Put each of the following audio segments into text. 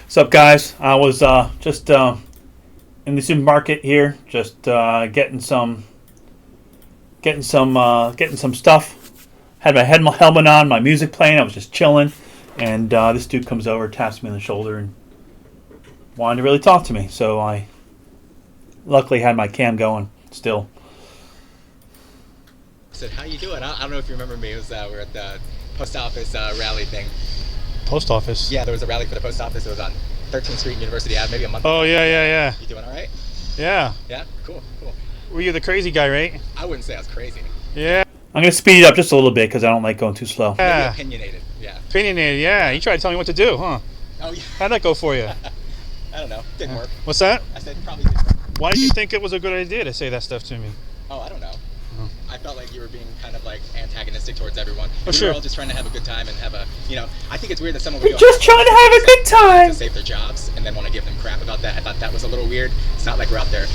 What's up, guys? I was just in the supermarket here, just getting some stuff. Had my helmet on, my music playing. I was just chilling, and this dude comes over, taps me on the shoulder, and wanted to really talk to me. So I luckily had my cam going still. I said, "How you doing?" I don't know if you remember me. It was we're at the post office rally thing. Post office? Yeah, there was a rally for the post office. It was on 13th Street and University Ave, maybe a month ago. Yeah. You doing all right? Yeah. Yeah? Cool. Were you the crazy guy, right? I wouldn't say I was crazy. Yeah. I'm going to speed it up just a little bit because I don't like going too slow. Yeah. Maybe opinionated, yeah. Opinionated, yeah. You tried to tell me what to do, huh? Oh, yeah. How'd that go for you? I don't know. Didn't work. What's that? I said probably didn't work. Why did you think it was a good idea to say that stuff to me? Oh, I don't know. I felt like you were being kind of like antagonistic towards everyone. Oh, sure. We were all just trying to have a good time and have a, I think it's weird that someone would We're just trying to have a good time to save their jobs and then want to give them crap about that. I thought that was a little weird. It's not like we're out there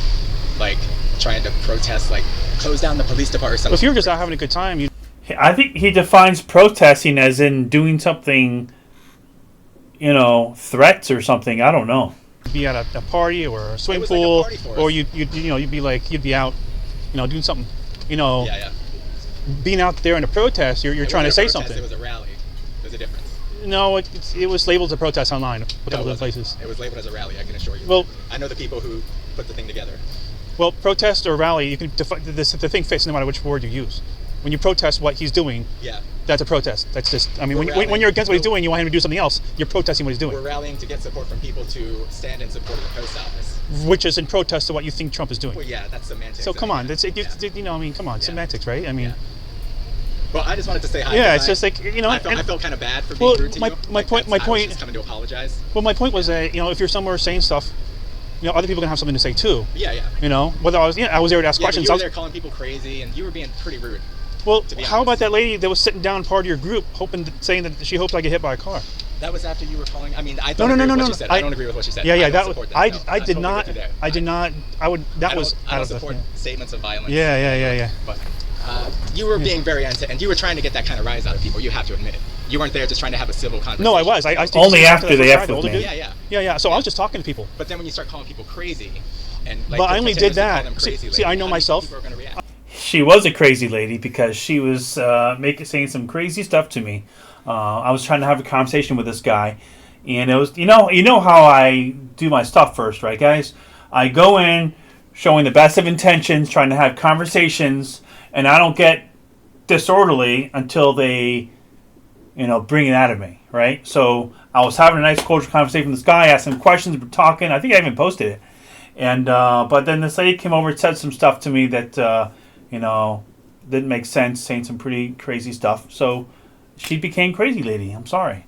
like trying to protest, like close down the police department or something. Well, if you were just out having a good time, you... I think he defines protesting as in doing something, threats or something. I don't know. Be at a party or a swimming pool, or you'd be out, doing something, Yeah. Being out there in a protest, you're trying to say something. It was a rally. There's a difference. No, it was labeled as a protest online, a couple of places. It was labeled as a rally, I can assure you. Well, I know the people who put the thing together. Well, protest or rally, you can define the thing fits no matter which word you use. When you protest what he's doing, that's a protest. That's just, when you're against what he's doing, you want him to do something else, you're protesting what he's doing. We're rallying to get support from people to stand in support of the post office. Which is in protest to what you think Trump is doing. Well, yeah, that's semantics. So come on, come on, semantics, right? Well, I just wanted to say hi. Yeah, it's just like, I felt kind of bad for being rude to you. My point. I was just coming to apologize. Well, my point was that, if you're somewhere saying stuff, other people can have something to say too. Yeah. Whether I was there to ask questions. You were there calling people crazy, and you were being pretty rude. Well, how about that lady that was sitting down part of your group, saying that she hoped I get hit by a car? That was after you were calling. I mean, I don't agree with what you said. I don't agree with what you said. Yeah. I did not. That was I don't support statements of violence. Yeah. But you were being very and you were trying to get that kind of rise out of people. You have to admit it. You weren't there just trying to have a civil conversation. No, I was. I only after they F with me. Yeah. So I was just talking to people. But then when you start calling people crazy, and but I only did that. See, I know myself. She was a crazy lady because she was saying some crazy stuff to me. I was trying to have a conversation with this guy, and it was how I do my stuff first, right, guys? I go in showing the best of intentions, trying to have conversations, and I don't get disorderly until they, bring it out of me, right? So I was having a nice cordial conversation with this guy, asked him questions, we're talking. I think I even posted it, and but then this lady came over and said some stuff to me that didn't make sense, saying some pretty crazy stuff. So she became crazy lady. I'm sorry.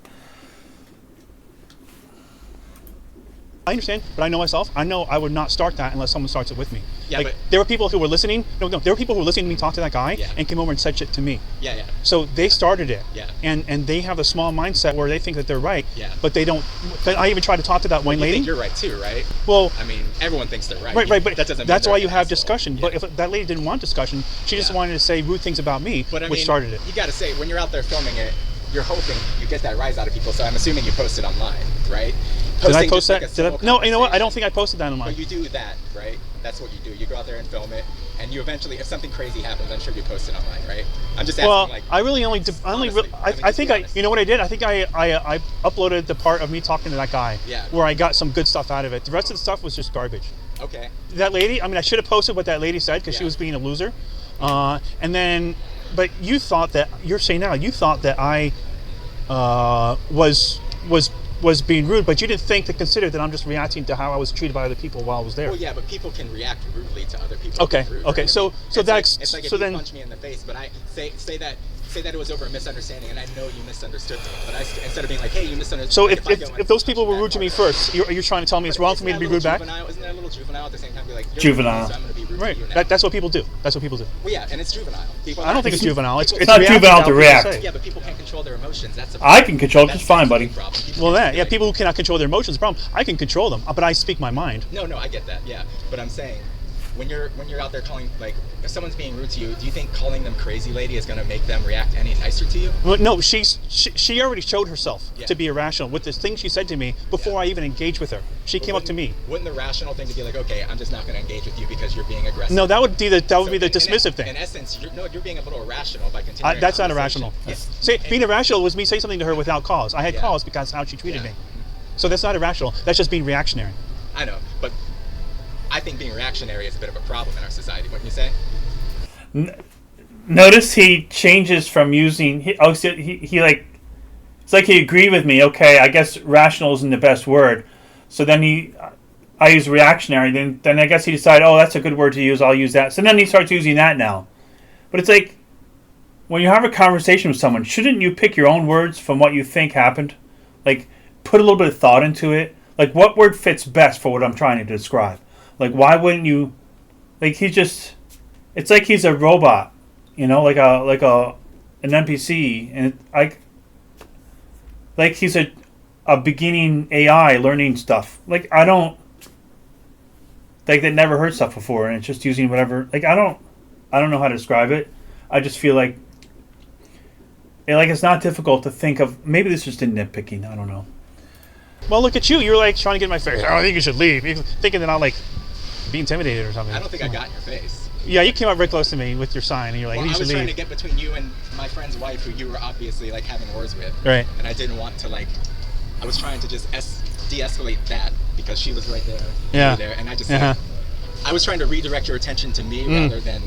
I understand, but I know myself. I know I would not start that unless someone starts it with me. Yeah, but there were people who were listening. No, there were people who were listening to me talk to that guy and came over and said shit to me. Yeah. So they started it. Yeah. And they have a small mindset where they think that they're right. Yeah. But they don't. I even tried to talk to that one lady. You think you're right too, right? Well, I mean, everyone thinks they're right. Right. But that doesn't. That's mean why you have asshole. discussion. Yeah. But if that lady didn't want discussion, she just wanted to say rude things about me, which started it. You got to say, when you're out there filming it, you're hoping you get that rise out of people. So I'm assuming you posted online, right? Did I post that? No, you know what? I don't think I posted that online. But you do that, right? That's what you do. You go out there and film it, and you eventually, if something crazy happens, I'm sure you post it online, right? I'm just asking. Well, like, I really only. I think you know what I did? I think I uploaded the part of me talking to that guy. Yeah. Where I got some good stuff out of it. The rest of the stuff was just garbage. Okay. That lady. I mean, I should have posted what that lady said because she was being a loser. And then, but you thought that you're saying now. You thought that I was being rude, but you didn't think to consider that I'm just reacting to how I was treated by other people while I was there. Well, yeah, but people can react rudely to other people. Okay, rude, okay. Right? So that's it's like if so you then punch me in the face, but I say that it was over a misunderstanding, and I know you misunderstood me, but instead of being like, hey, you misunderstood. So if those people were rude to me first, you're trying to tell me it's wrong for me to be rude back? Isn't that a little juvenile at the same time? Be like, juvenile. So I'm going to be rude right. to you now. That's what people do. That's what people do. Well, yeah, and it's juvenile. I don't think it's juvenile. It's not juvenile to react. Yeah, but people can't control their emotions. That's a I can control it just fine, buddy. Well, people who cannot control their emotions, the problem. I can control them, but I speak my mind. No, I get that. Yeah, but I'm saying, when you're out there calling, like, if someone's being rude to you, do you think calling them crazy lady is going to make them react any nicer to you? Well, no, she already showed herself to be irrational with this thing she said to me before I even engaged with her. She came up to me. Wouldn't the rational thing to be like, okay, I'm just not going to engage with you because you're being aggressive? No, that would be the dismissive thing. In essence, you're being a little irrational by continuing. That's not irrational. Yeah. See, being irrational was me saying something to her without cause. I had cause because how she treated me. So that's not irrational. That's just being reactionary. I know, but I think being reactionary is a bit of a problem in our society. Wouldn't you say? Notice he changes from using. He like. It's like he agreed with me. Okay, I guess rational isn't the best word. So then I use reactionary. Then I guess he decided, oh, that's a good word to use. I'll use that. So then he starts using that now. But it's like, when you have a conversation with someone, shouldn't you pick your own words from what you think happened? Like, put a little bit of thought into it. Like, what word fits best for what I'm trying to describe? Like, why wouldn't you? Like, it's like he's a robot, you know, like an NPC, and like he's a beginning AI learning stuff. Like, I don't, like, that never heard stuff before, and it's just using whatever. Like, I don't know how to describe it. I just feel like it's not difficult to think of. Maybe this is just nitpicking. I don't know. Well, look at you. You're like trying to get in my face. I think you should leave. You're thinking that I'll like be intimidated or something. I don't think I got in your face. Yeah, you came up very close to me with your sign, and you're like, well, you should leave. I was trying to get between you and my friend's wife, who you were obviously like having wars with. Right. And I didn't want to like. I was trying to just de-escalate that because she was right there. Yeah. There, and I just. I was trying to redirect your attention to me rather than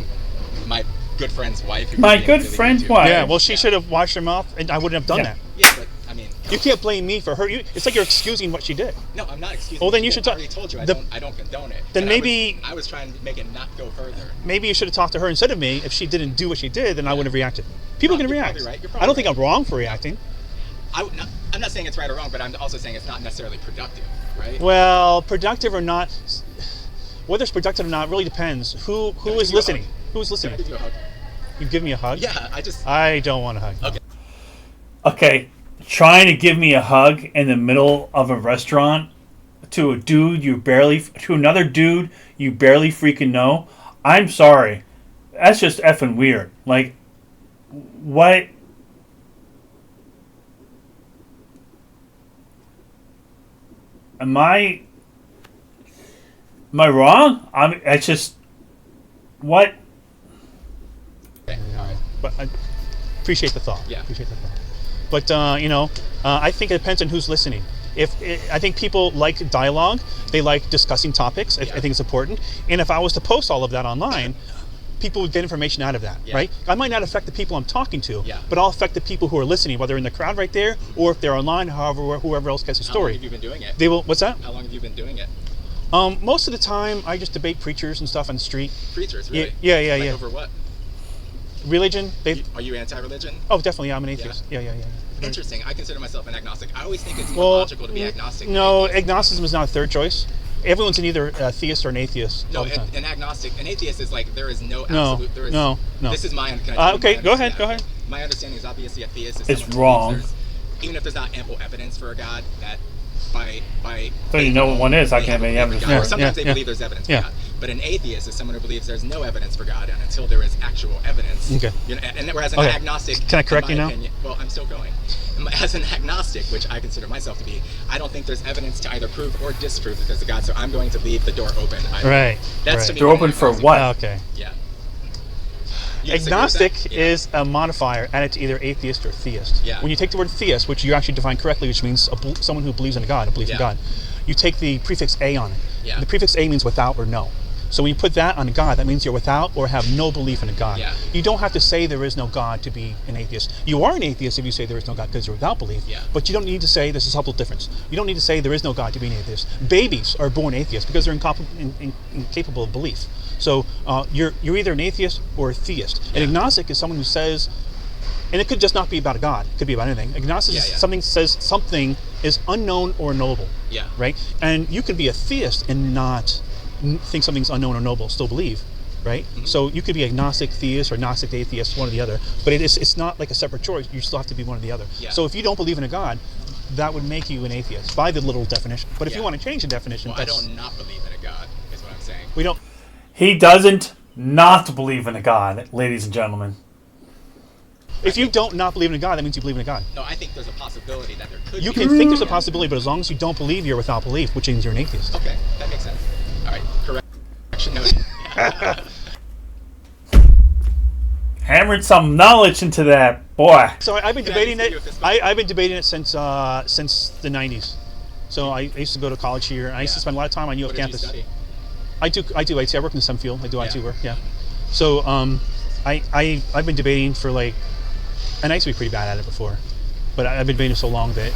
my good friend's wife. My good friend's wife. Yeah. Well, she should have watched her mouth, and I wouldn't have done that. Yeah, but I mean. You can't blame me for her. It's like you're excusing what she did. No, I'm not excusing. Well, then you should talk. I already told you I don't condone it. Then maybe I was trying to make it not go further. Maybe you should have talked to her instead of me. If she didn't do what she did, then I wouldn't have reacted. People can react. You're right. I don't think I'm wrong for reacting. I'm not saying it's right or wrong, but I'm also saying it's not necessarily productive, right? Well, productive or not, whether it's productive or not really depends. Who is listening? Who's listening? Give you a hug. You give me a hug? Yeah, I don't want a hug. Okay. Okay. Trying to give me a hug in the middle of a restaurant to another dude you barely freaking know. I'm sorry. That's just effing weird. Like, what? Am I wrong? It's just, what? Okay, all right. But I appreciate the thought. Yeah. Appreciate the thought. But, I think it depends on who's listening. I think people like dialogue, they like discussing topics. I think it's important. And if I was to post all of that online, people would get information out of that, right? I might not affect the people I'm talking to, but I'll affect the people who are listening, whether in the crowd right there or if they're online, whoever else gets the story. How long have you been doing it? They will. What's that? How long have you been doing it? Most of the time, I just debate preachers and stuff on the street. Preachers, really? Yeah. Like over what? Religion. Are you anti-religion? Oh, definitely. I'm an atheist. Yeah. Interesting. I consider myself an agnostic. I always think it's more logical to be agnostic. No, agnosticism is not a third choice. Everyone's either a theist or an atheist. No, an agnostic. An atheist is like there is no absolute. No. This is my. Okay, go ahead. My understanding is obviously a theist is it's wrong. Even if there's not ample evidence for a God, that by. So you know what one is. I can't have any evidence for it. Sometimes they believe there's evidence for God. But an atheist is someone who believes there's no evidence for God, and until there is actual evidence. Okay. And whereas an agnostic. Can I correct you now? Opinion, well, I'm still going. As an agnostic, which I consider myself to be, I don't think there's evidence to either prove or disprove that there's a God. So I'm going to leave the door open. Right. That's to me. Door open for what? Okay. Yeah. Agnostic is a modifier added to either atheist or theist. Yeah. When you take the word theist, which you actually define correctly, which means someone who believes in a God, a belief in God, you take the prefix a on it. Yeah. The prefix a means without or no. So when you put that on a God, that means you're without or have no belief in a God. Yeah. You don't have to say there is no God to be an atheist. You are an atheist if you say there is no God because you're without belief. Yeah. But you don't need to say, there's a subtle difference. You don't need to say there is no God to be an atheist. Babies are born atheists because they're incapable of belief. So you're either an atheist or a theist. An agnostic is someone who says, and it could just not be about a God. It could be about anything. Agnostic is something says something is unknown or knowable. Yeah. Right? And you can be a theist and not think something's unknown or noble, still believe, right? Mm-hmm. So you could be agnostic theist or agnostic atheist, one or the other, but it's not like a separate choice. You still have to be one or the other. Yeah. So if you don't believe in a God, that would make you an atheist by the literal definition. But if you want to change the definition, I don't not believe in a God, is what I'm saying. We don't. He doesn't not believe in a God, ladies and gentlemen. If you don't not believe in a God, that means you believe in a God. No, I think there's a possibility that there could You be. can think there's a possibility, but as long as you don't believe, you're without belief, which means you're an atheist. Okay, that makes sense. All right, correction noted. Hammered some knowledge into that, boy. So I've been Can I debating just give you a it. fist bump? I've been debating it since the 90s. So I used to go to college here, and I used to spend a lot of time on U of What did you campus. study? I do IT. I work in the STEM field. I do IT Yeah. work. Yeah. So I've been debating for like, and I used to be pretty bad at it before, but I've been debating so long that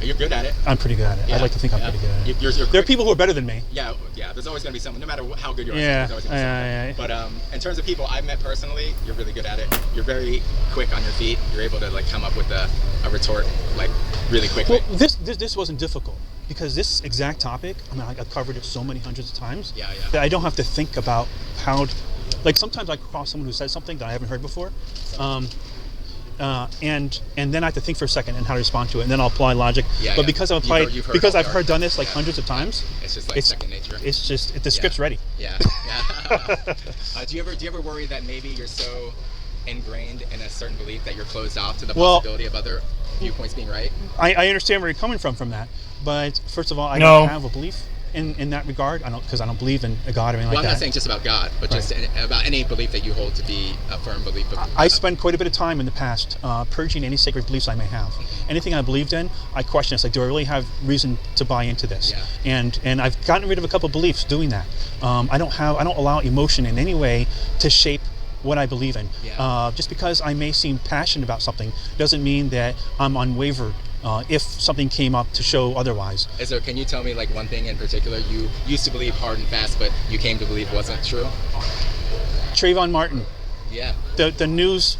You're good at it. I'm pretty good at it. Yeah. I like to think I'm Yeah. pretty good at it. You're There are quick. people who are better than me. Yeah. There's always going to be someone, no matter how good you are. Yeah, There's always gonna be yeah. someone. But in terms of people I've met personally, you're really good at it. You're very quick on your feet. You're able to like come up with a retort like really quickly. Well, this wasn't difficult because this exact topic, I mean, I've covered it so many hundreds of times Yeah. that I don't have to think about how. Like sometimes I cross someone who says something that I haven't heard before, and then I have to think for a second and how to respond to it, and then I'll apply logic. Yeah, but yeah. because I've applied, You've heard because all I've the heard done this like yeah. hundreds of times, It's just like second nature. it's just the script's ready. Yeah. Do you ever worry that maybe you're so ingrained in a certain belief that you're closed off to the Well- possibility of other viewpoints being right? I understand where you're coming from that, but first of all, I No. don't have a belief in that regard. I don't believe in a God or anything Well, like I'm that. not saying just about God, but just about any belief that you hold to be a firm belief. I spend quite a bit of time in the past purging any sacred beliefs I may have. Anything I believed in, I question. It's like, do I really have reason to buy into this? Yeah. And I've gotten rid of a couple of beliefs doing that. I don't allow emotion in any way to shape what I believe in. Yeah. Just because I may seem passionate about something doesn't mean that I'm unwavered. If something came up to show otherwise. Can you tell me like one thing in particular you used to believe hard and fast, but you came to believe wasn't true? Trayvon Martin. Yeah. The news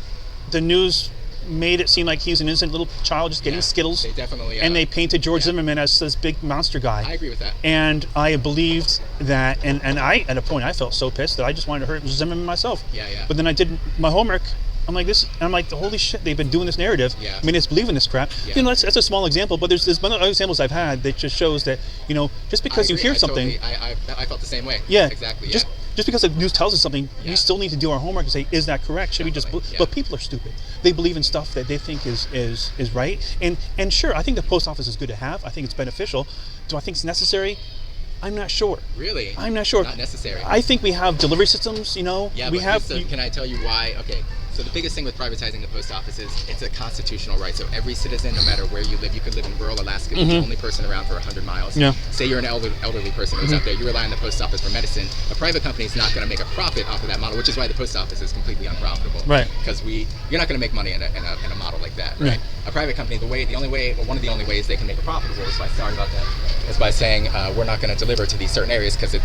made it seem like he was an innocent little child just getting Yeah. Skittles. They definitely. And they painted George yeah. Zimmerman as this big monster guy. I agree with that. And I believed that, and I, at a point, I felt so pissed that I just wanted to hurt Zimmerman myself. Yeah. But then I did my homework. I'm like this, and I'm like, holy shit! They've been doing this narrative. Yeah. I mean, it's believing this crap. Yeah. You know, that's a small example, but there's been other examples I've had that just shows that just because you hear something, I felt the same way. yeah, Exactly. Yeah. Just because the news tells us something, Yeah. we still need to do our homework and say, is that correct? Should we just? Definitely, yeah. But people are stupid. They believe in stuff that they think is right. And sure, I think the post office is good to have. I think it's beneficial. Do I think it's necessary? I'm not sure. Really? I'm not sure. Not necessary. I think we have delivery systems. Yeah, we but have. can I tell you why? Okay, so the biggest thing with privatizing the post office is it's a constitutional right. So every citizen, no matter where you live, you could live in rural Alaska, be the only person around for 100 miles. Yeah. Say you're an elderly person who's out there, you rely on the post office for medicine. A private company is not going to make a profit off of that model, which is why the post office is completely unprofitable. Right. Because you're not going to make money in a model like that, right? Right. A private company, one of the only ways they can make a profitable is by saying we're not going to deliver to these certain areas because it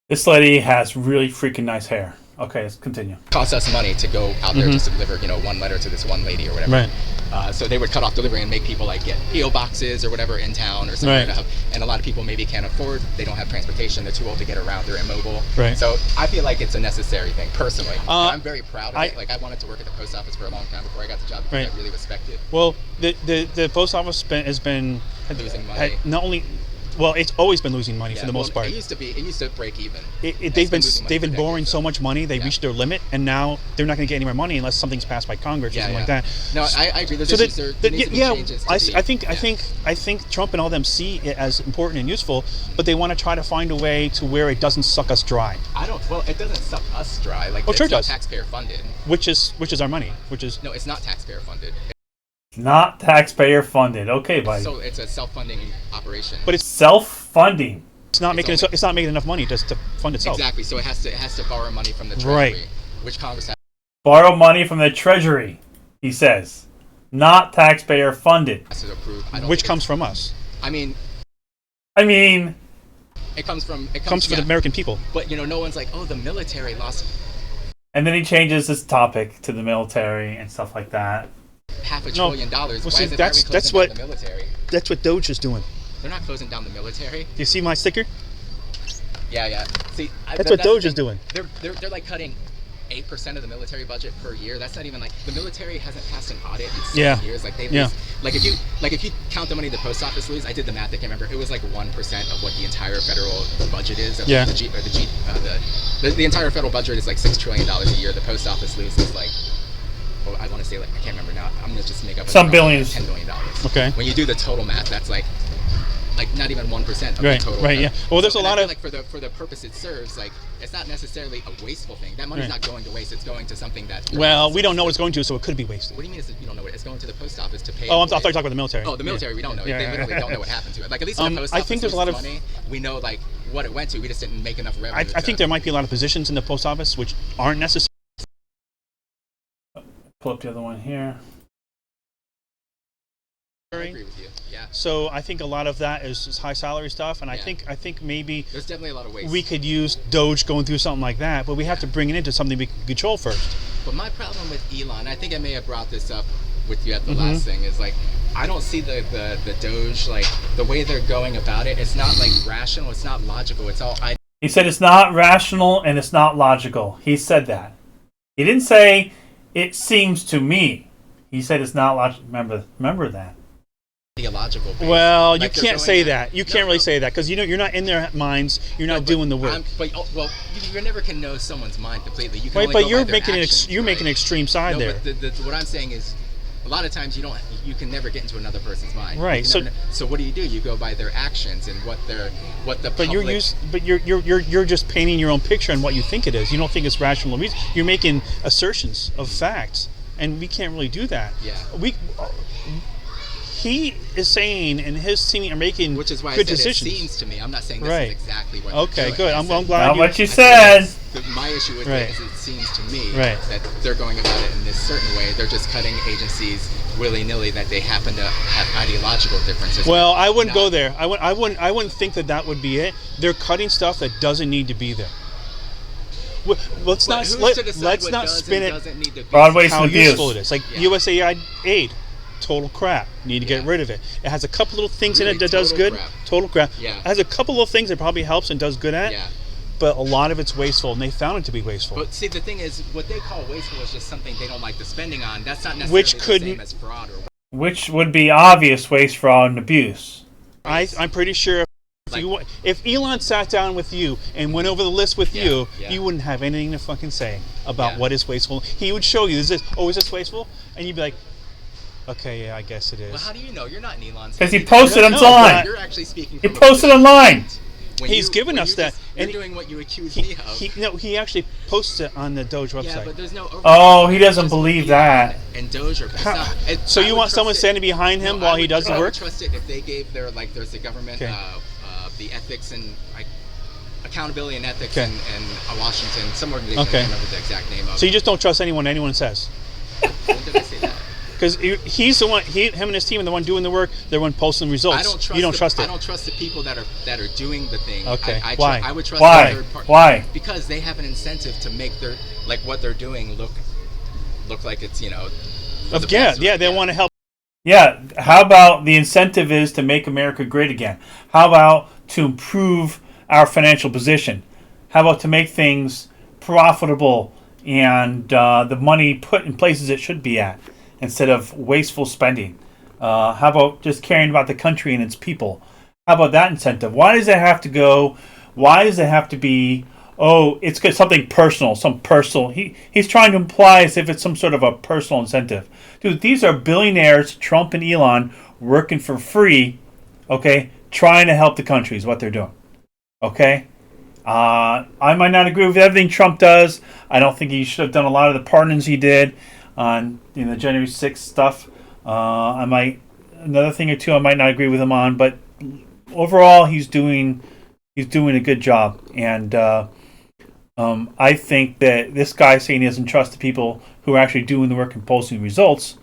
This lady has really freaking nice hair. Okay, let's continue. costs us money to go out there just to deliver, one letter to this one lady or whatever. Right. So they would cut off delivery and make people like get PO boxes or whatever in town or something. Right. And a lot of people maybe can't afford. They don't have transportation. They're too old to get around. They're immobile. Right. So I feel like it's a necessary thing personally. And I'm very proud of I- it. Like I wanted to work at the post office for a long time before I got the job because Right. I really respect it. Well, the post office has been Losing money. not only. Well, it's always been losing money for the most part. It used to break even. They've been losing money they've for been borrowing decades, so much money they Yeah. reached their limit, and now they're not going to get any more money unless something's passed by Congress or something like that. No, I agree. There's So issues there needs to be changes to I think Trump and all them see it as important and useful, but they want to try to find a way to where it doesn't suck us dry, it doesn't suck us dry. Like Oh, it's sure it still does. taxpayer funded. which is our money, which is No, it's not taxpayer funded. Not taxpayer funded. Okay, buddy. So it's a self-funding operation. but it's Self-funding. not making only- it's not making enough money to fund itself. Exactly. So it has to borrow money from the treasury, Right. which Congress has. Borrow money from the Treasury, he says. Not taxpayer funded. To approve. I don't Which think comes from us. I mean, I mean, it comes from Comes from the American people. But no one's like, oh, the military lost and then he changes his topic to the military and stuff like that. $500 No. billion. Well, Why see, isn't that's closing down what- the military? That's what DOGE is doing. They're not closing down the military. Do you see my sticker? Yeah. See, That's what DOGE is doing. They're like cutting 8% of the military budget per year. That's not even like the military hasn't passed an audit in 7 Yeah. years. Like they Yeah. lose, like if you count the money the post office lose, I did the math. I can't remember. It was like 1% of what the entire federal budget is. Of Yeah. The entire federal budget is like $6 trillion a year. The post office loses like, well, I want to say like, I can't remember now. I'm gonna just make up a Some number, billions. like $10 billion. Okay. When you do the total math, that's like not even 1% of Right, the total. right, yeah. Well, there's a and I lot feel of- like for the purpose it serves, like it's not necessarily a wasteful thing. That money's Right. not going to waste. It's going to something that. Well, we don't know what it's going to, so it could be wasted. What do you mean you don't know what it's going to the post office to pay? Oh, I thought you were employees? talking about the military. Oh, the military, Yeah. we don't know. Yeah, They yeah, literally yeah. don't know what happened to it. Like at least in the post I office, think there's a lot of money. We know like what it went to. We just didn't make enough revenue. I think there might be a lot of positions in the post office which aren't necessary. Pull up the other one here. I agree with you. Yeah. So I think a lot of that is high salary stuff, and I Yeah. think maybe There's definitely a lot of waste. we could use DOGE going through something like that, but we have to bring it into something we can control first. But my problem with Elon, I think I may have brought this up with you at the Mm-hmm. last thing, is like I don't see the DOGE, like the way they're going about it. It's not like rational. It's not logical. It's all He said it's not rational and it's not logical. He said that. He didn't say it seems to me. He said it's not logical. Remember that. ideological. Based. Well, Like you they're can't going say at- that. You can't really say that because you're not in their minds. You're not doing the work. Well, you never can know someone's mind completely. You can Right, only but go you're by their making actions, you're making an right? extreme side No, there. but what I'm saying is, a lot of times you can never get into another person's mind. Right, You so- can never- so what do? You go by their actions and what the But you're just painting your own picture on what you think it is. You don't think it's rational reason. You're making assertions of facts, and we can't really do that. Yeah. He is saying, and his team are making Which is why good I said decisions. it seems to me. I'm not saying this Right. is exactly what. Okay, they're doing. good. I I'm said- glad Not what you I said. My issue with Right. it is it seems to me Right. that they're going about it in this certain way. They're just cutting agencies willy-nilly that they happen to have ideological differences. Well, I wouldn't Not- go there. I wouldn't think that would be it. They're cutting stuff that doesn't need to be there. Let's But not who's to decide let's what not does spin and it doesn't need to be Broadway's how and abuse. useful it is. Like Yeah. USAID, total crap. Need to get Yeah. rid of it. It has a couple little things in Really it that does total good. crap. Total crap. Yeah. It has a couple of things that probably helps and does good at. Yeah. But a lot of it's wasteful, and they found it to be wasteful. But see, the thing is, what they call wasteful is just something they don't like the spending on. That's not necessarily Which the couldn't- same as fraud or. Which would be obvious waste, fraud, and abuse. I'm pretty sure if Elon sat down with you and went over the list with you, yeah. you wouldn't have anything to fucking say about Yeah. what is wasteful. He would show you, is this wasteful? And you'd be like, okay, yeah, I guess it is. Well, how do you know? You're not in Elon's. 'Cause he head. posted No, online. You're actually speaking. He from a posted position- online. When He's you- given when us you that, just- and you're doing what you accuse me of. He actually posts it on the DOGE website. Yeah, but there's no. Oh, he doesn't believe that. And DOGE it's How- not, so I you would want trust someone it- standing behind him No, while I he would does the I would work? trust it if they gave their there's a government Okay. the ethics and accountability and ethics Okay. in Washington, some organization. Okay. I can't remember the exact name of. So you just don't trust anyone says? When did I say that? Because he's the one, him and his team are the one doing the work. They're the one posting results. I don't trust. You don't trust it. I don't trust the people that are doing the thing. Okay. I Why? I would trust Why? the third party. Why? Because they have an incentive to make their what they're doing look like it's for the Yeah, best, right? they want to help. Yeah, how about the incentive is to make America great again? How about to improve our financial position? How about to make things profitable and the money put in places it should be at instead of wasteful spending? How about just caring about the country and its people? How about that incentive? Why does it have to go? Why does it have to be, oh, it's something personal, some personal. He's trying to imply as if it's some sort of a personal incentive. Dude, these are billionaires, Trump and Elon, working for free, okay, trying to help the country is what they're doing, okay? I might not agree with everything Trump does. I don't think he should have done a lot of the pardons he did on the January 6th stuff. Another thing or two I might not agree with him on, but overall he's doing a good job. And I think that this guy saying he doesn't trust the people who are actually doing the work and posting results,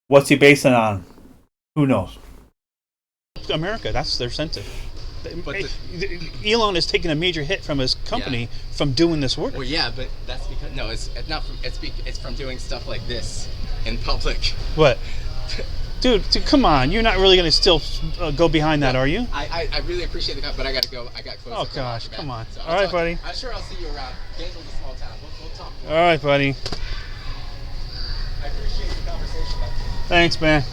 what's he basing it on? Who knows? America, that's their incentive. But Elon is taking a major hit from his company from doing this work. Well, yeah, but that's because it's not from it's from doing stuff like this in public. What? Dude, come on. You're not really going to still go behind that, are you? I really appreciate the comment, but I got to go. I got close. Oh, gosh. Come on. So All right, buddy. I'm sure I'll see you around. Gainesville's a small town. We'll talk more. All right, buddy. I appreciate the conversation. Thanks, man.